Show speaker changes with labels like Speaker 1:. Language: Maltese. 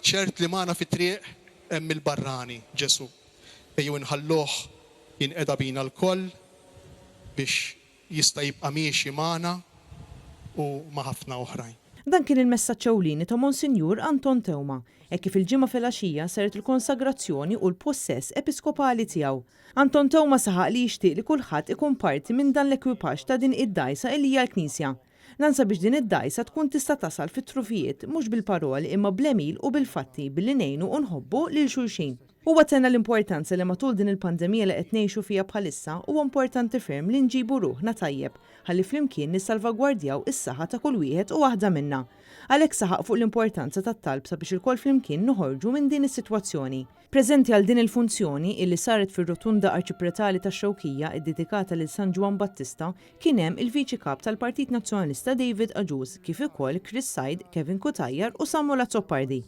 Speaker 1: ċert li magħna fit-triq hemm il-barrani Ġesu. Ejjew inħalluh jinqeda bina l-koll biex jista' jibqa' miexi magħna u ma' ħafna oħrajn.
Speaker 2: Dan kien il-messaġġ ewlieni ta' Monsinjur Anton Tewma, hekk kif il-ġimgħa filgħaxija saret il-konsagrazzjoni u l-possess episkopali tiegħu. Anton Tewma saħaq li jixtieq li kulħadd ikun parti minn dan l-ekwipaġġ ta' din id-dgħajsa li hija l-Knisja. Nansa biex din id-dgħajsa tkun tista' tasal fit-trufijiet mhux bil-paroli imma bl-emil u bil-fatti billi ngħinu u nħobbu lil xulxin. Huwa tenna l-importanza li matul din il-pandemija li qed ngħixu fiha bħalissa huwa importanti ferm li nġibu ruħna tajjeb ħalli flimkien nissalvagwardjaw is-saħħa ta' kull wieħed u waħda minnha. Għalhekk saħaq fuq l-importanza tat-talb sabiex ilkoll flimkien noħorġu minn din is-sitwazzjoni. Preżenti għal din il-funzjoni illi saret fir-rotunda arċipretali tax-Xewkija iddedikata lil San Ġwan Battista kien hemm il-Viċi Kap tal-Partit Nazzjonalista David Aġuż kif ukoll Chris Said, Kevin Kutajjar u Samuel Azzopardi.